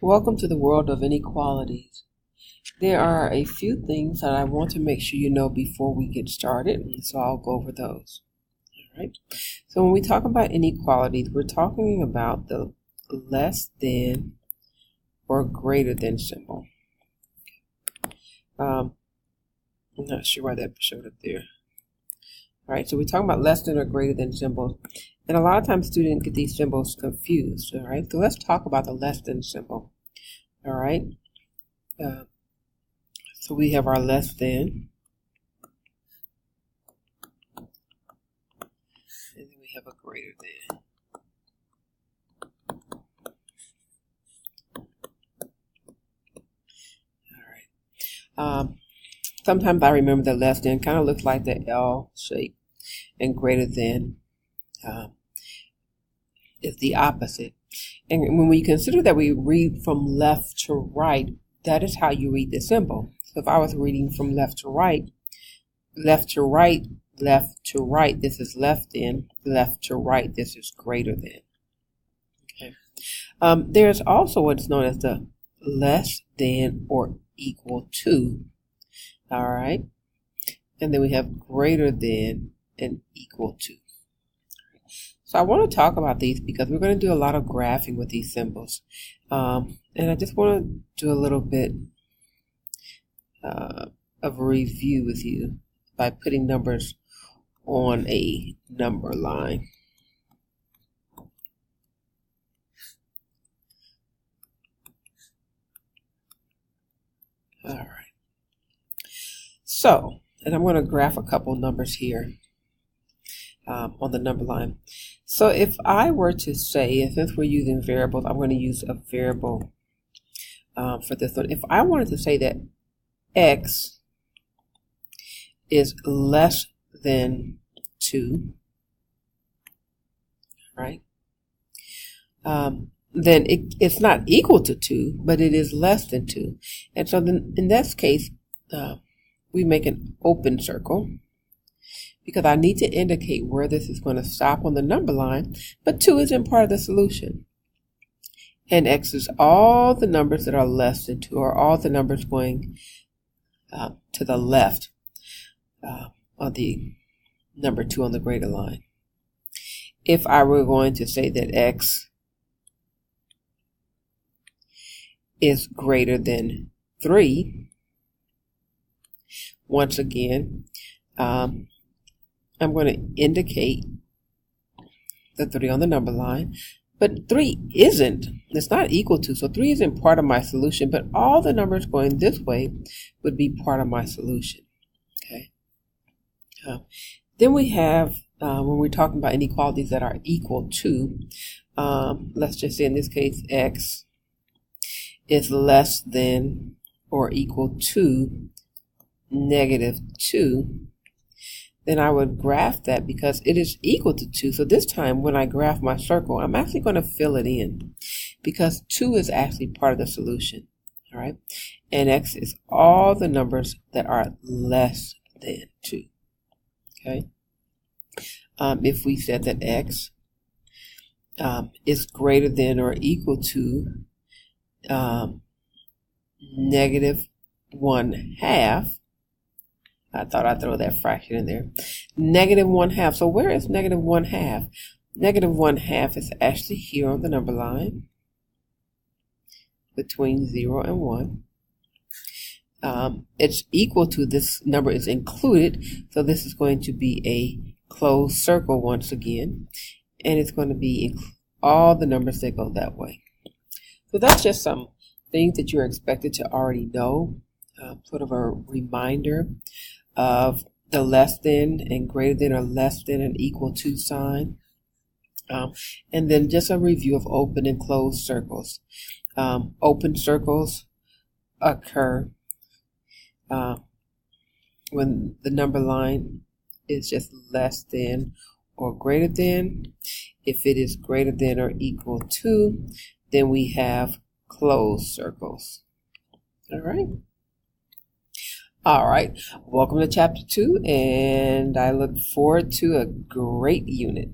Welcome to the world of inequalities. There are a few things that I want to make sure you know before we get started, so I'll go over those. All right. So when we talk about inequalities, we're talking about the less than or greater than symbol. I'm not sure why that showed up there. All right, so we're talking about less than or greater than symbols. And a lot of times students get these symbols confused. All right, so let's talk about the less than symbol. All right, so we have our less than, and then we have a greater than. All right. Sometimes I remember the less than kind of looks like the L shape, and greater than is the opposite. And when we consider that we read from left to right, that is how you read the symbol. So if I was reading from left to right, left to right, left to right, this is less than, left to right, this is greater than. Okay. There's also what's known as the less than or equal to. All right. And then we have greater than and equal to. So I want to talk about these because we're going to do a lot of graphing with these symbols. And I just want to do a little bit of a review with you by putting numbers on a number line. All right. So, and I'm going to graph a couple numbers here on the number line. So if I were to say, since we're using variables, I'm going to use a variable for this one. If I wanted to say that x is less than 2, right? Then it's not equal to 2, but it is less than 2. And so then in this case, we make an open circle because I need to indicate where this is going to stop on the number line, but 2 isn't part of the solution. And x is all the numbers that are less than 2, or all the numbers going to the left on the number 2 on the greater line. If I were going to say that x is greater than 3, once again, I'm going to indicate the 3 on the number line, but 3 isn't. It's not equal to, so 3 isn't part of my solution, but all the numbers going this way would be part of my solution. Okay. Then we have, when we're talking about inequalities that are equal to, let's just say in this case, x is less than or equal to -2, then I would graph that because it is equal to 2. So this time when I graph my circle, I'm actually going to fill it in because 2 is actually part of the solution. All right. And x is all the numbers that are less than 2. Okay. If we said that x is greater than or equal to -1/2, I thought I'd throw that fraction in there. -1/2. So where is -1/2? -1/2 is actually here on the number line between 0 and 1. It's equal to, this number is included, so this is going to be a closed circle once again, and it's going to be all the numbers that go that way. So that's just some things that you're expected to already know, sort of a reminder of the less than and greater than or less than and equal to sign. And then just a review of open and closed circles. Open circles occur when the number line is just less than or greater than. If it is greater than or equal to, then we have closed circles. All right. All right. Welcome to Chapter 2, and I look forward to a great unit.